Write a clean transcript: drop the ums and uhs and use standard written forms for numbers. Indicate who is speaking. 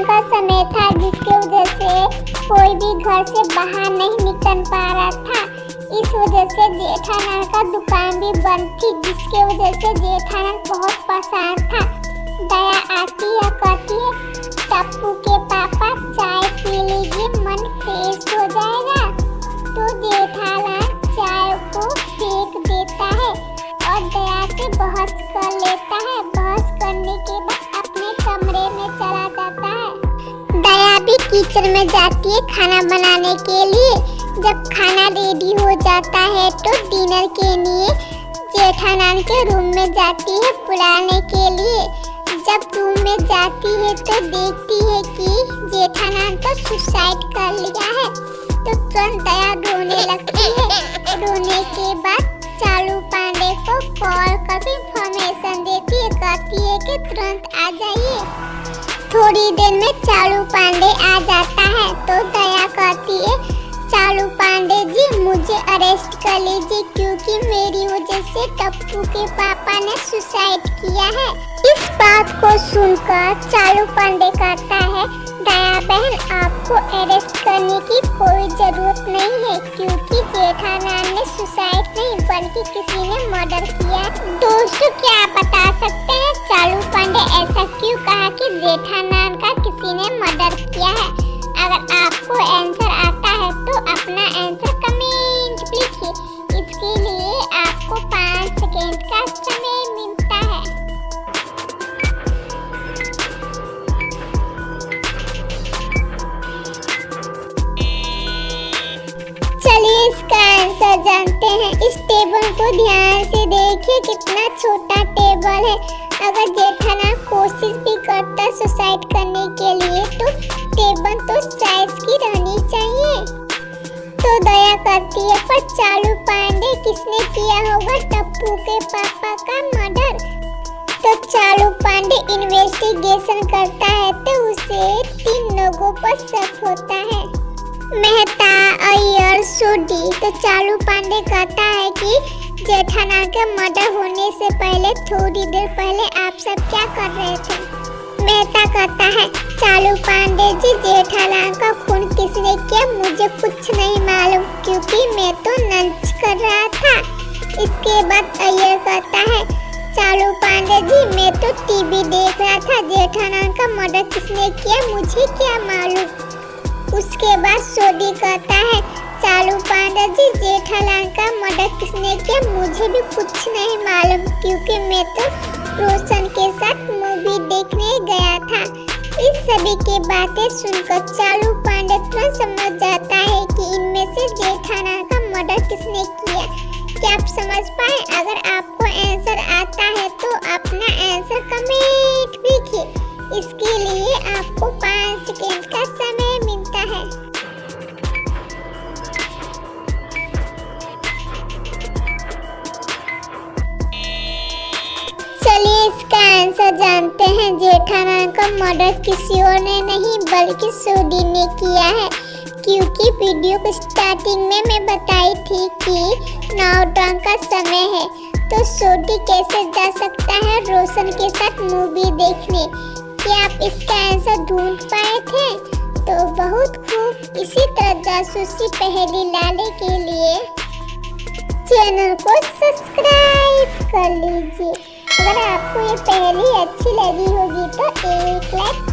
Speaker 1: जेठालाल का समय था जिसके वजह से कोई भी घर से बाहर नहीं निकल पा रहा था। इस वजह से जेठालाल का दुकान भी बंद थी, जिसके वजह से जेठालाल बहुत परेशान था। दया आती है, कहती है टप्पू के पापा चाय पी लीजिए, मन फ्रेश हो जाएगा। तो जेठालाल चाय को फेंक देता है और दया से बहस कर लेता है। बहस करने के बाद अपने कमरे में चला जाता है। दया भी किचन में जाती है खाना बनाने के लिए। जब खाना रेडी हो जाता है तो डिनर के लिए जेठालाल के रूम में जाती है बुलाने के लिए। जब रूम में जाती है तो देखती है कि जेठालाल तो सुसाइड कर लिया है। तो तुरंत दया रोने लगती है। रोने के बाद चालू पांडे को कॉल करके इंफॉर्मेशन देती है, कहती है कि तुरंत आ जाइए। थोड़ी देर में चालू पांडे आ जाता है तो दया कहती है चालू पांडे जी मुझे अरेस्ट कर लीजिए, क्योंकि मेरी वजह से टप्पू के पापा ने सुसाइड किया है। इस बात को सुनकर चालू पांडे कहता है दया बहन आपको अरेस्ट करने की कोई जरूरत नहीं है, क्योंकि जेठालाल ने सुसाइड नहीं बल्कि किसी ने मर्डर किया। दोस्तों क्या आप बता सकते हैं चालू पांडे ऐसा क्यों कहा कि जेठालाल का किसी ने मर्डर किया है? अगर आपको आंसर आता है तो अपना आंसर कमेंट लिखिए। इसके लिए आपको 5 सेकेंड का समय मिलता है। चलिए इसका आंसर जानते हैं। इस टेबल को ध्यान से देखिए, कितना छोटा टेबल है। अगर जेठालाल कोशिश भी करता सुसाइड करने के लिए तो टेबल तो साइज की रहनी चाहिए। तो दया करती है पर चालू पांडे किसने किया होगा टप्पू के पापा का मर्डर? तो चालू पांडे इन्वेस्टिगेशन करता है तो उसे 3 लोगों पर शक होता है, मेहता, अय्यर, सोडी। तो चालू पांडे कहता है कि जेठालाल के मर्डर होने से पहले थोड़ी देर पहले आप सब क्या कर रहे थे? मेहता कहता है चालू पांडे जी जेठालाल का खून किसने किया मुझे कुछ नहीं मालूम, क्योंकि मैं तो लंच कर रहा था। इसके बाद अय्यर कहता है चालू पांडे जी मैं तो टीवी देख रहा था, जेठालाल का मर्डर किसने किया मुझे क्या मालूम। उसके बाद सोडी कहता है चालू पांडे जी जेठालाल का मर्डर किसने किया मुझे भी कुछ नहीं मालूम, क्योंकि मैं तो रोशन के साथ मूवी देखने गया था। इस सभी की बातें सुनकर चालू पांडे तुरंत समझ जाता है कि इनमें से जेठालाल का मर्डर किसने किया। क्या आप समझ पाए? अगर आपको आंसर आता है तो अपना आंसर कमेंट लिखिए। इसके लिए आपको 5 सेकेंड का समय मिलता है। चलिए इसका आंसर जानते हैं। जेठालाल का मर्डर किसी और ने नहीं बल्कि सोडी ने किया है, क्योंकि वीडियो के स्टार्टिंग में मैं बताई थी कि 9 का समय है, तो सोडी कैसे जा सकता है रोशन के साथ मूवी देखने? क्या आप इसका आंसर ढूंढ पाए थे? तो बहुत खूब। इसी तरह जासूसी पहेली लाने के लिए चैनल को सब्सक्राइब कर लीजिए। अगर आपको ये पहेली अच्छी लगी होगी तो एक लाइक